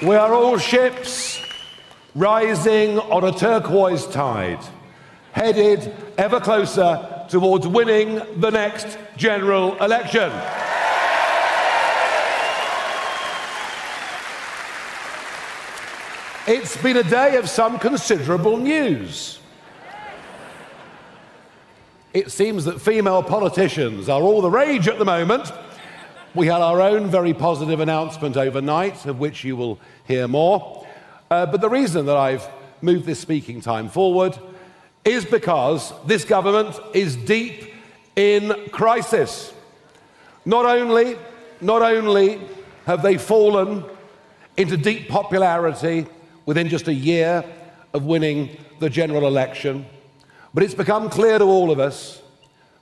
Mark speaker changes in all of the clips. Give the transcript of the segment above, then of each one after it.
Speaker 1: We are all ships rising on a turquoise tide, headed ever closer towards winning the next general election. It's been a day of some considerable news. It seems that female politicians are all the rage at the moment. We had our own very positive announcement overnight, of which you will hear more. But the reason that I've moved this speaking time forward is because this government is deep in crisis. Not only have they fallen into deep popularity within just a year of winning the general election, but it's become clear to all of us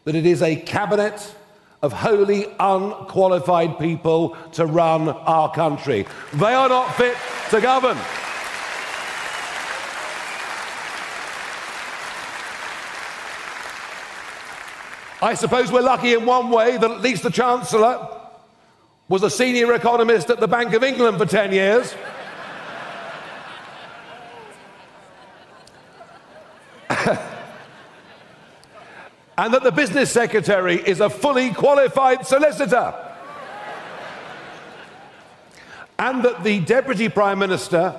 Speaker 1: that it is a cabinet of wholly unqualified people to run our country. They are not fit to govern. I suppose we're lucky in one way that at least the Chancellor was a senior economist at the Bank of England for 10 years. And that the business secretary is a fully qualified solicitor. And that the deputy prime minister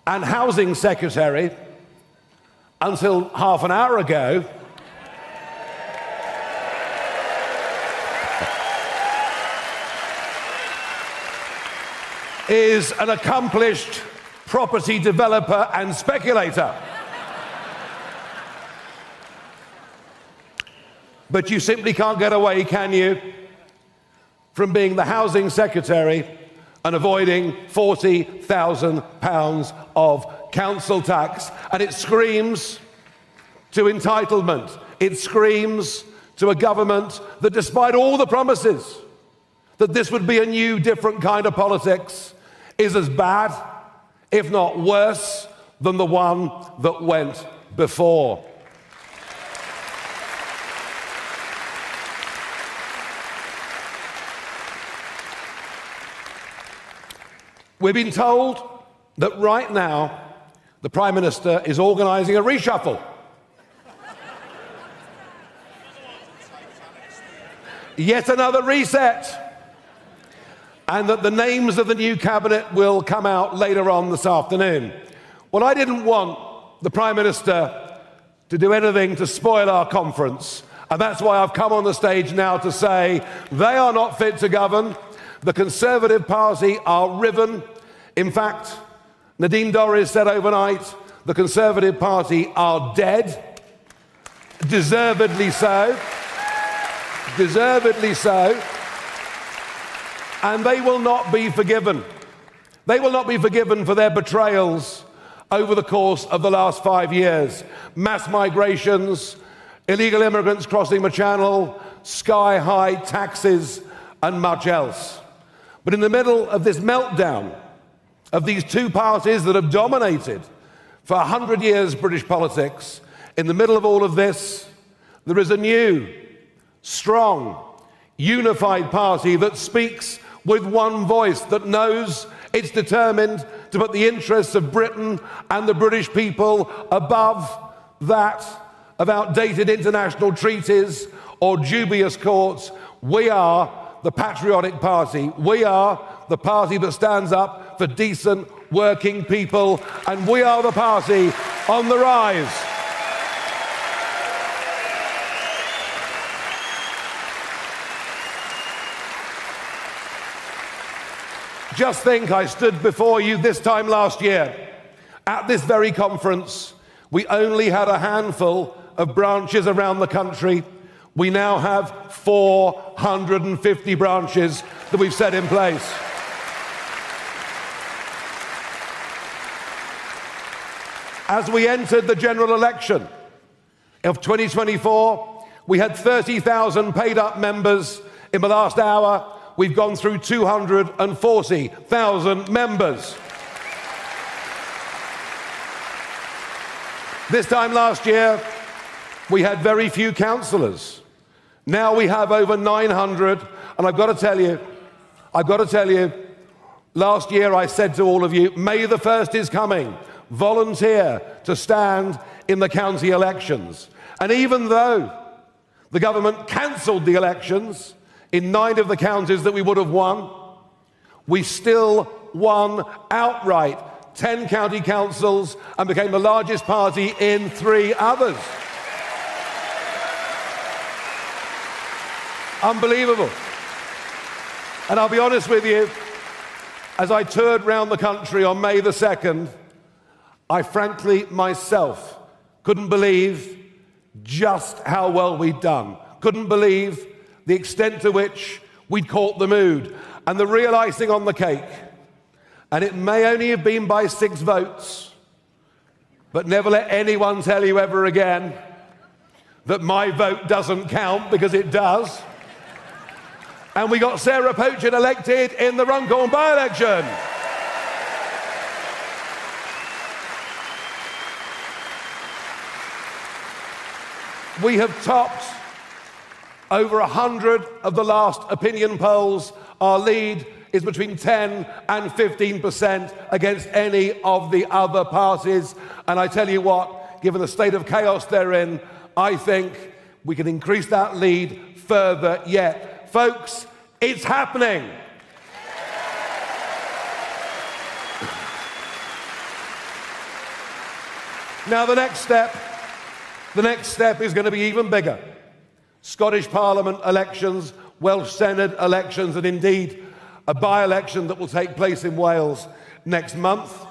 Speaker 1: and housing secretary, until half an hour ago, is an accomplished property developer and speculator. But you simply can't get away, can you, from being the housing secretary and avoiding £40,000 of council tax. And it screams to entitlement. It screams to a government that, despite all the promises that this would be a new, different kind of politics, is as bad, if not worse, than the one that went before. We've been told that right now the Prime Minister is organising a reshuffle. Yet another reset. And that the names of the new cabinet will come out later on this afternoon. Well, I didn't want the Prime Minister to do anything to spoil our conference, and that's why I've come on the stage now to say they are not fit to govern. The Conservative Party are riven. In fact, Nadine Dorries said overnight the Conservative Party are dead. Deservedly so. Deservedly so. And they will not be forgiven. They will not be forgiven for their betrayals over the course of the last 5 years. Mass migrations, illegal immigrants crossing the channel, sky-high taxes, and much else. But in the middle of this meltdown of these two parties that have dominated for 100 years British politics, in the middle of all of this, there is a new, strong, unified party that speaks with one voice, that knows it's determined to put the interests of Britain and the British people above that of outdated international treaties or dubious courts. We are the patriotic party. We are the party that stands up for decent working people, and we are the party on the rise. Just think, I stood before you this time last year. At this very conference, we only had a handful of branches around the country. We now have 450 branches that we've set in place. As we entered the general election of 2024, we had 30,000 paid-up members. In the last hour, we've gone through 240,000 members. This time last year, we had very few councillors. Now we have over 900, and I've got to tell you, Last year I said to all of you, May the 1st is coming. Volunteer to stand in the county elections. And even though the government cancelled the elections in 9 of the counties that we would have won, we still won outright 10 county councils and became the largest party in 3 others. Unbelievable. And I'll be honest with you, as I toured round the country on May the 2nd, I frankly myself couldn't believe just how well we'd done. Couldn't believe the extent to which we'd caught the mood. And the real icing on the cake, and it may only have been by 6 votes, but never let anyone tell you ever again that my vote doesn't count, because it does. And we got Sarah Pochin elected in the Runcorn by-election. We have topped over 100 of the last opinion polls. Our lead is between 10 and 15% against any of the other parties. And I tell you what, given the state of chaos they're in, I think we can increase that lead further yet. Folks, it's happening. Now the next step is going to be even bigger. Scottish Parliament elections, Welsh Senate elections, and indeed a by-election that will take place in Wales next month.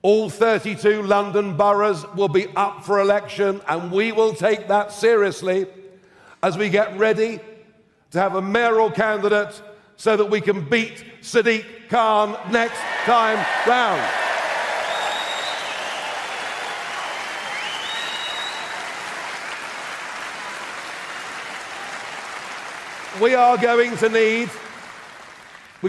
Speaker 1: All 32 London boroughs will be up for election, and we will take that seriously as we get ready to have a mayoral candidate so that we can beat Sadiq Khan next time round. We're going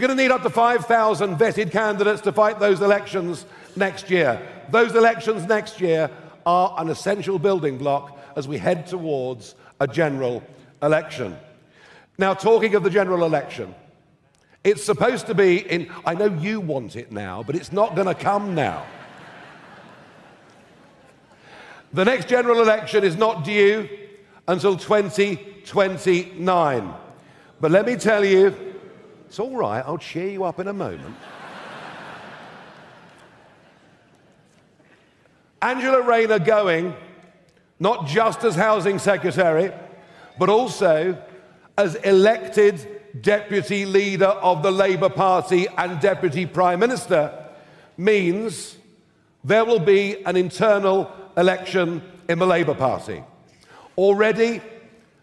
Speaker 1: to need up to 5,000 vetted candidates to fight those elections next year. Those elections next year are an essential building block as we head towards a general election. Now, talking of the general election, it's supposed to be in, I know you want it now, but it's not going to come now. The next general election is not due until 2029. But let me tell you, it's all right, I'll cheer you up in a moment. Angela Rayner going, not just as Housing Secretary, but also as elected Deputy Leader of the Labour Party and Deputy Prime Minister, means there will be an internal election in the Labour Party. Already,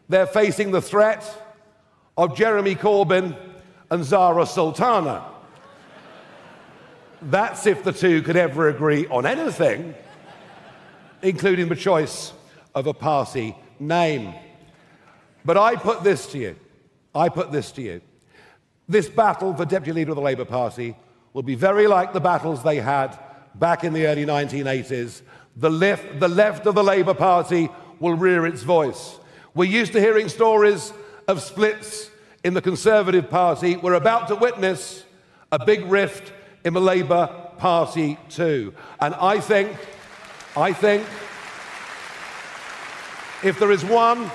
Speaker 1: they're facing the threat of Jeremy Corbyn and Zara Sultana. That's if the two could ever agree on anything, including the choice of a party name. But I put this to you. This battle for Deputy Leader of the Labour Party will be very like the battles they had back in the early 1980s. The left of the Labour Party will rear its voice. We're used to hearing stories of splits in the Conservative Party. We're about to witness a big rift in the Labour Party too. And I think if there is one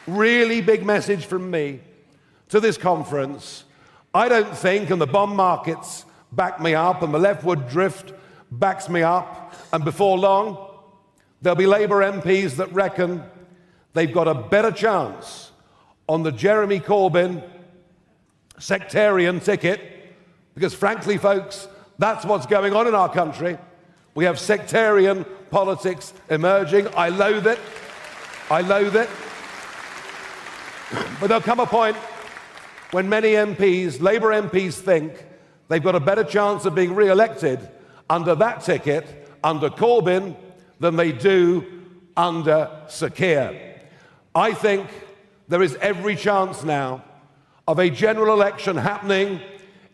Speaker 1: really big message from me to this conference, I don't think, and the bond markets back me up, and the leftward drift backs me up, and before long, there'll be Labour MPs that reckon they've got a better chance on the Jeremy Corbyn sectarian ticket, because frankly, folks, that's what's going on in our country. We have sectarian politics emerging. I loathe it. But there'll come a point when many MPs, Labour MPs, think they've got a better chance of being re-elected under that ticket, under Corbyn, than they do under Sir Keir. I think there is every chance now of a general election happening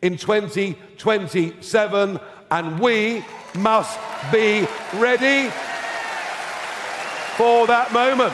Speaker 1: in 2027, and we must be ready for that moment.